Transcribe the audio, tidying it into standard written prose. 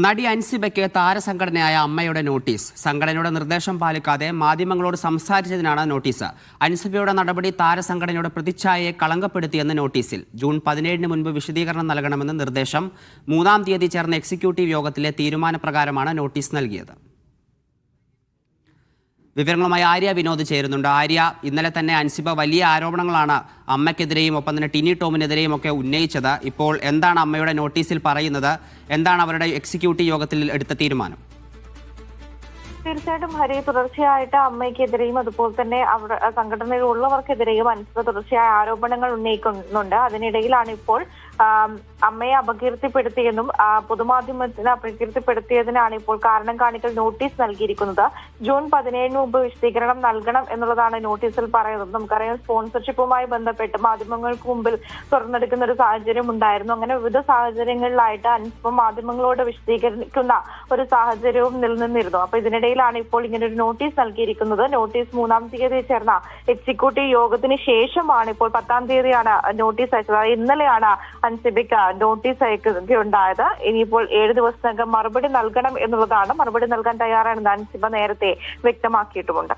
നടി അൻസിബയ്ക്ക് താരസംഘടനയായ അമ്മയുടെ നോട്ടീസ്. സംഘടനയുടെ നിർദ്ദേശം പാലിക്കാതെ മാധ്യമങ്ങളോട് സംസാരിച്ചതിനാണ് നോട്ടീസ്. അൻസിബയുടെ നടപടി താരസംഘടനയുടെ പ്രതിച്ഛായയെ കളങ്കപ്പെടുത്തിയെന്ന് നോട്ടീസിൽ. ജൂൺ 17 മുൻപ് വിശദീകരണം നൽകണമെന്ന് നിർദ്ദേശം. 3-ാം തീയതി ചേർന്ന എക്സിക്യൂട്ടീവ് യോഗത്തിലെ തീരുമാനപ്രകാരമാണ് നോട്ടീസ് നൽകിയത്. വിവരങ്ങളുമായി ആര്യ വിനോദ് ചേരുന്നുണ്ട്. ആര്യ, ഇന്നലെ തന്നെ അൻസിബ വലിയ ആരോപണങ്ങളാണ് അമ്മയ്ക്കെതിരെയും ഒപ്പം തന്നെ ടിനി ടോമിനെതിരെയും ഒക്കെ ഉന്നയിച്ചത്. ഇപ്പോൾ എന്താണ് അമ്മയുടെ നോട്ടീസിൽ പറയുന്നത്? എന്താണ് അവരുടെ എക്സിക്യൂട്ടീവ് യോഗത്തിൽ എടുത്ത തീരുമാനം? തീർച്ചയായിട്ടും ഹരി, തുടർച്ചയായിട്ട് അമ്മയ്ക്കെതിരെയും അതുപോലെ തന്നെ അവിടെ സംഘടനയിലുള്ളവർക്കെതിരെയും അൻസിബ തുടർച്ചയായ ആരോപണങ്ങൾ ഉന്നയിക്കുന്നുണ്ട്. അതിനിടയിലാണ് ഇപ്പോൾ അമ്മയെ അപകീർത്തിപ്പെടുത്തിയെന്നും പൊതുമാധ്യമത്തിന് അപകീർത്തിപ്പെടുത്തിയതിനാണ് ഇപ്പോൾ കാരണം കാണിക്കൽ നോട്ടീസ് നൽകിയിരിക്കുന്നത്. ജൂൺ 17 മുമ്പ് വിശദീകരണം നൽകണം എന്നുള്ളതാണ് നോട്ടീസിൽ പറയുന്നത്. നമുക്കറിയാം, സ്പോൺസർഷിപ്പുമായി ബന്ധപ്പെട്ട് മാധ്യമങ്ങൾക്ക് മുമ്പിൽ തുറന്നെടുക്കുന്ന ഒരു സാഹചര്യം ഉണ്ടായിരുന്നു. അങ്ങനെ വിവിധ സാഹചര്യങ്ങളിലായിട്ട് അൻസിബ മാധ്യമങ്ങളോട് വിശദീകരിക്കുന്ന ഒരു സാഹചര്യവും നിലനിന്നിരുന്നു. അപ്പൊ ഇതിനിടയിലാണ് ഇപ്പോൾ ഇങ്ങനെ ഒരു നോട്ടീസ് നൽകിയിരിക്കുന്നത്. നോട്ടീസ് 3-ാം തീയതി ചേർന്ന എക്സിക്യൂട്ടീവ് യോഗത്തിന് ശേഷമാണ് ഇപ്പോൾ 10-ാം തീയതിയാണ് നോട്ടീസ് അയച്ചത്. ഇന്നലെയാണ് അൻസിബയ്ക്ക് നോട്ടീസ് അയക്കുകയുണ്ടായത്. ഇനിയിപ്പോൾ 7 ദിവസത്തിനകം മറുപടി നൽകണം എന്നുള്ളതാണ്. മറുപടി നൽകാൻ തയ്യാറാണെന്ന് അൻസിബ നേരത്തെ വ്യക്തമാക്കിയിട്ടുമുണ്ട്.